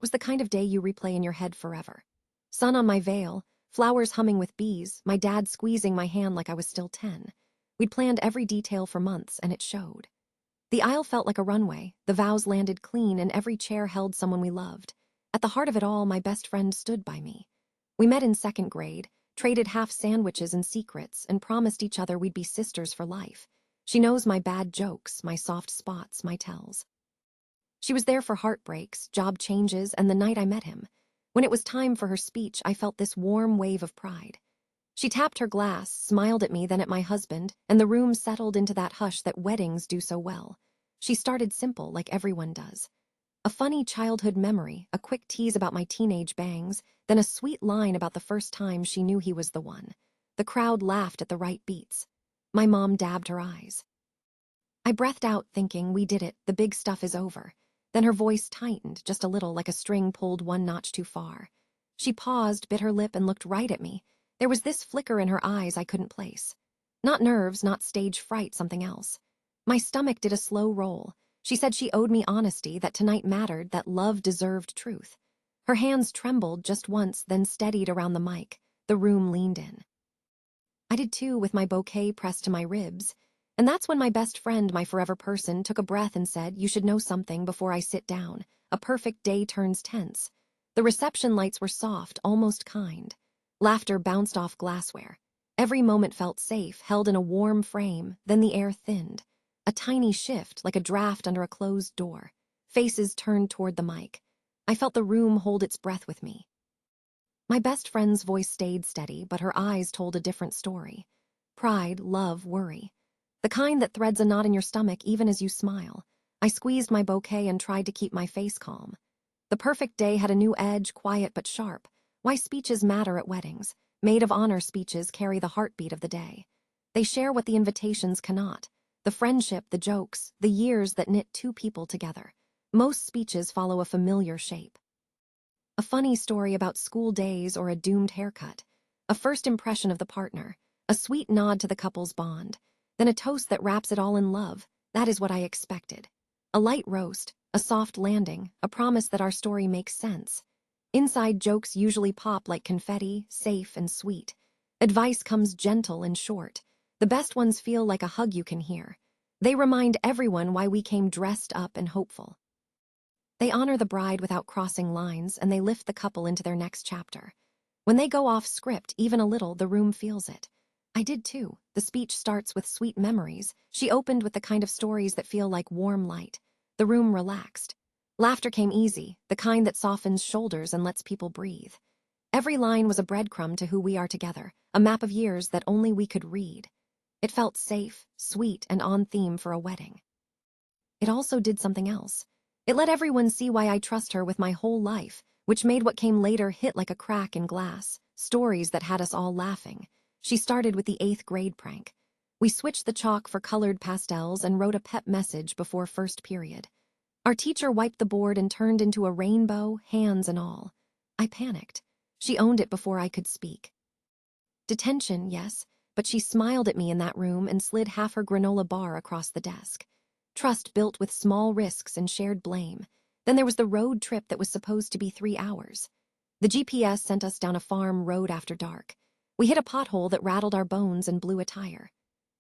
was the kind of day you replay in your head forever. Sun on my veil, flowers humming with bees, my dad squeezing my hand like I was still 10. We'd planned every detail for months, and it showed. The aisle felt like a runway, the vows landed clean, and every chair held someone we loved. At the heart of it all, my best friend stood by me. We met in second grade, traded half sandwiches and secrets, and promised each other we'd be sisters for life. She knows my bad jokes, my soft spots, my tells. She was there for heartbreaks, job changes, and the night I met him. When it was time for her speech, I felt this warm wave of pride. She tapped her glass, smiled at me, then at my husband, and the room settled into that hush that weddings do so well. She started simple, like everyone does. A funny childhood memory, a quick tease about my teenage bangs, then a sweet line about the first time she knew he was the one. The crowd laughed at the right beats. My mom dabbed her eyes. I breathed out, thinking, we did it, the big stuff is over. Then her voice tightened, just a little, like a string pulled one notch too far. She paused, bit her lip, and looked right at me. There was this flicker in her eyes I couldn't place. Not nerves, not stage fright, something else. My stomach did a slow roll. She said she owed me honesty, that tonight mattered, that love deserved truth. Her hands trembled just once, then steadied around the mic. The room leaned in. I did too, with my bouquet pressed to my ribs. And that's when my best friend, my forever person, took a breath and said, "You should know something before I sit down. A perfect day turns tense." The reception lights were soft, almost kind. Laughter bounced off glassware. Every moment felt safe, held in a warm frame, then the air thinned. A tiny shift, like a draft under a closed door. Faces turned toward the mic. I felt the room hold its breath with me. My best friend's voice stayed steady, but her eyes told a different story. Pride, love, worry. The kind that threads a knot in your stomach even as you smile. I squeezed my bouquet and tried to keep my face calm. The perfect day had a new edge, quiet but sharp. Why speeches matter at weddings. Maid of honor speeches carry the heartbeat of the day. They share what the invitations cannot. The friendship, the jokes, the years that knit two people together. Most speeches follow a familiar shape. A funny story about school days or a doomed haircut. A first impression of the partner. A sweet nod to the couple's bond. Then a toast that wraps it all in love. That is what I expected. A light roast, a soft landing, a promise that our story makes sense. Inside jokes usually pop like confetti, safe and sweet. Advice comes gentle and short. The best ones feel like a hug you can hear. They remind everyone why we came dressed up and hopeful. They honor the bride without crossing lines, and they lift the couple into their next chapter. When they go off script, even a little, the room feels it. I did too. The speech starts with sweet memories. She opened with the kind of stories that feel like warm light. The room relaxed. Laughter came easy, the kind that softens shoulders and lets people breathe. Every line was a breadcrumb to who we are together, a map of years that only we could read. It felt safe, sweet, and on theme for a wedding. It also did something else. It let everyone see why I trust her with my whole life, which made what came later hit like a crack in glass, stories that had us all laughing. She started with the 8th grade prank. We switched the chalk for colored pastels and wrote a pep message before first period. Our teacher wiped the board and turned into a rainbow, hands and all. I panicked. She owned it before I could speak. Detention, yes, but she smiled at me in that room and slid half her granola bar across the desk. Trust built with small risks and shared blame. Then there was the road trip that was supposed to be 3 hours. The GPS sent us down a farm road after dark. We hit a pothole that rattled our bones and blew a tire.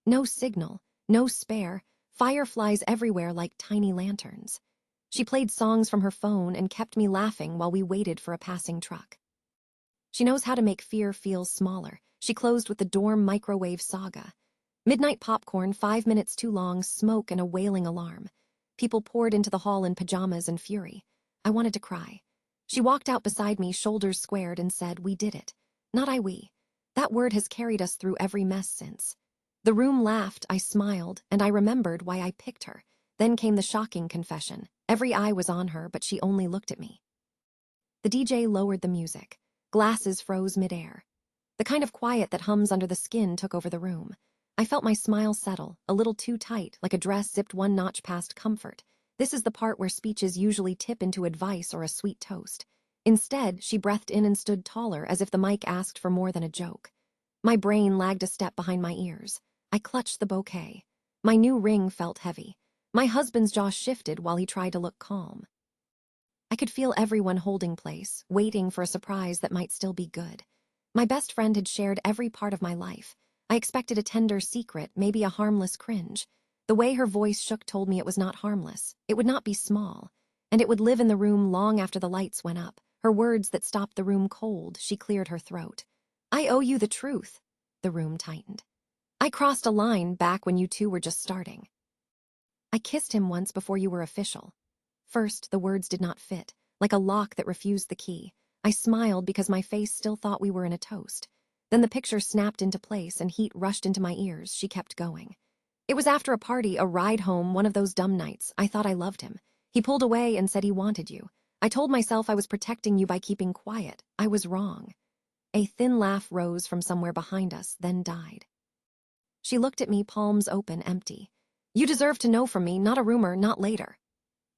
No signal, no spare, fireflies everywhere like tiny lanterns. She played songs from her phone and kept me laughing while we waited for a passing truck. She knows how to make fear feel smaller. She closed with the dorm microwave saga. Midnight popcorn, 5 minutes too long, smoke and a wailing alarm. People poured into the hall in pajamas and fury. I wanted to cry. She walked out beside me, shoulders squared, and said, "We did it." Not I, we. That word has carried us through every mess since. The room laughed, I smiled, and I remembered why I picked her. Then came the shocking confession. Every eye was on her, but she only looked at me. The DJ lowered the music. Glasses froze midair. The kind of quiet that hums under the skin took over the room. I felt my smile settle, a little too tight, like a dress zipped one notch past comfort. This is the part where speeches usually tip into advice or a sweet toast. Instead, she breathed in and stood taller, as if the mic asked for more than a joke. My brain lagged a step behind my ears. I clutched the bouquet. My new ring felt heavy. My husband's jaw shifted while he tried to look calm. I could feel everyone holding place, waiting for a surprise that might still be good. My best friend had shared every part of my life. I expected a tender secret, maybe a harmless cringe. The way her voice shook told me it was not harmless. It would not be small. And it would live in the room long after the lights went up. Her words that stopped the room cold, she cleared her throat. I owe you the truth. The room tightened. I crossed a line back when you two were just starting. I kissed him once before you were official. First, the words did not fit, like a lock that refused the key. I smiled because my face still thought we were in a toast. Then the picture snapped into place and heat rushed into my ears. She kept going. It was after a party, a ride home, one of those dumb nights. I thought I loved him. He pulled away and said he wanted you. I told myself I was protecting you by keeping quiet. I was wrong. A thin laugh rose from somewhere behind us, then died. She looked at me, palms open, empty. You deserve to know from me, not a rumor, not later.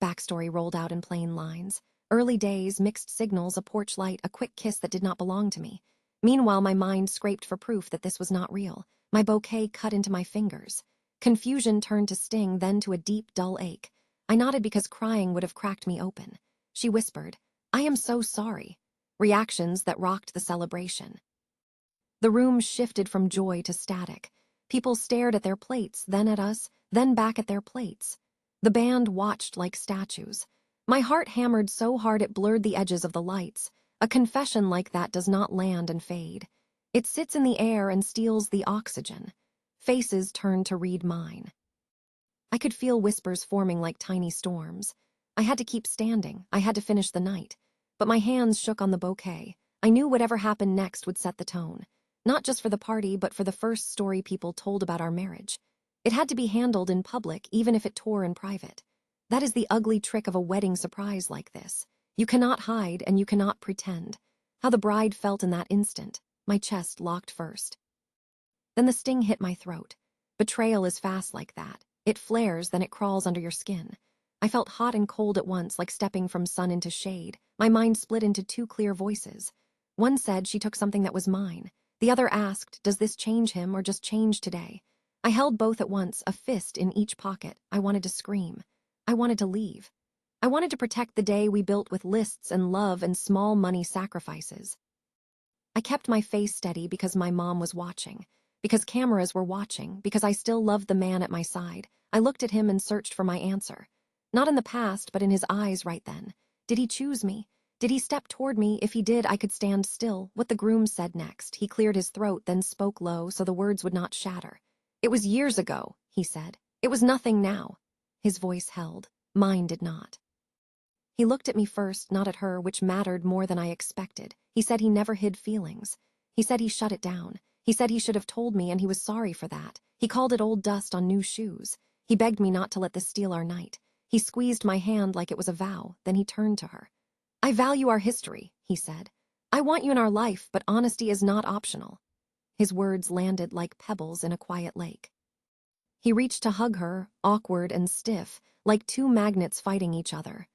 Backstory rolled out in plain lines. Early days, mixed signals, a porch light, a quick kiss that did not belong to me. Meanwhile, my mind scraped for proof that this was not real. My bouquet cut into my fingers. Confusion turned to sting, then to a deep, dull ache. I nodded because crying would have cracked me open. She whispered, I am so sorry. Reactions that rocked the celebration. The room shifted from joy to static. People stared at their plates, then at us, then back at their plates. The band watched like statues. My heart hammered so hard it blurred the edges of the lights. A confession like that does not land and fade. It sits in the air and steals the oxygen. Faces turned to read mine. I could feel whispers forming like tiny storms. I had to keep standing. I had to finish the night. But my hands shook on the bouquet. I knew whatever happened next would set the tone. Not just for the party, but for the first story people told about our marriage. It had to be handled in public, even if it tore in private. That is the ugly trick of a wedding surprise like this. You cannot hide and you cannot pretend. How the bride felt in that instant. My chest locked first. Then the sting hit my throat. Betrayal is fast like that. It flares, then it crawls under your skin. I felt hot and cold at once, like stepping from sun into shade. My mind split into two clear voices. One said she took something that was mine. The other asked, does this change him or just change today? I held both at once, a fist in each pocket. I wanted to scream. I wanted to leave. I wanted to protect the day we built with lists and love and small money sacrifices. I kept my face steady because my mom was watching, because cameras were watching, because I still loved the man at my side. I looked at him and searched for my answer. Not in the past, but in his eyes right then. Did he choose me? Did he step toward me? If he did, I could stand still. What the groom said next. He cleared his throat, then spoke low so the words would not shatter. It was years ago, he said. It was nothing now. His voice held. Mine did not. He looked at me first, not at her, which mattered more than I expected. He said he never hid feelings. He said he shut it down. He said he should have told me, and he was sorry for that. He called it old dust on new shoes. He begged me not to let this steal our night. He squeezed my hand like it was a vow, then he turned to her. I value our history, he said. I want you in our life, but honesty is not optional. His words landed like pebbles in a quiet lake. He reached to hug her, awkward and stiff, like two magnets fighting each other.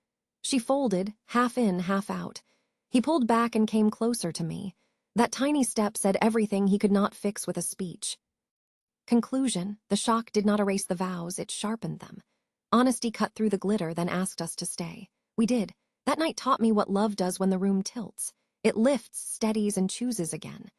She folded, half in, half out. He pulled back and came closer to me. That tiny step said everything he could not fix with a speech. Conclusion, the shock did not erase the vows, it sharpened them. Honesty cut through the glitter, then asked us to stay. We did. That night taught me what love does when the room tilts. It lifts, steadies, and chooses again.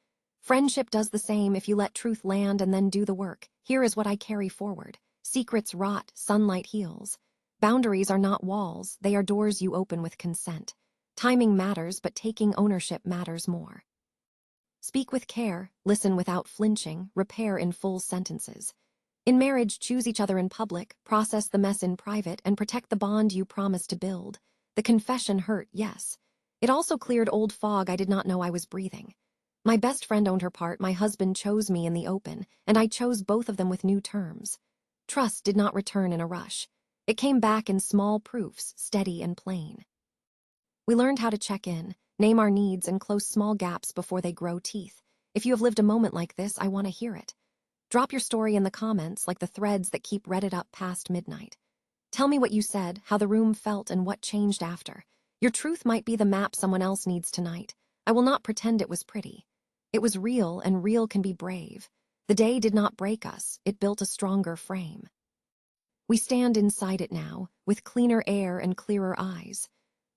Friendship does the same if you let truth land and then do the work. Here is what I carry forward. Secrets rot, sunlight heals. Boundaries are not walls, they are doors you open with consent. Timing matters, but taking ownership matters more. Speak with care, listen without flinching, repair in full sentences. In marriage, choose each other in public, process the mess in private, and protect the bond you promised to build. The confession hurt, yes. It also cleared old fog I did not know I was breathing. My best friend owned her part, my husband chose me in the open, and I chose both of them with new terms. Trust did not return in a rush. It came back in small proofs, steady and plain. We learned how to check in, name our needs, and close small gaps before they grow teeth. If you have lived a moment like this, I want to hear it. Drop your story in the comments like the threads that keep Reddit up past midnight. Tell me what you said, how the room felt, and what changed after. Your truth might be the map someone else needs tonight. I will not pretend it was pretty. It was real, and real can be brave. The day did not break us, it built a stronger frame. We stand inside it now, with cleaner air and clearer eyes.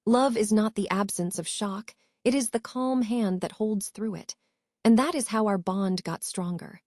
Love is not the absence of shock, it is the calm hand that holds through it. And that is how our bond got stronger.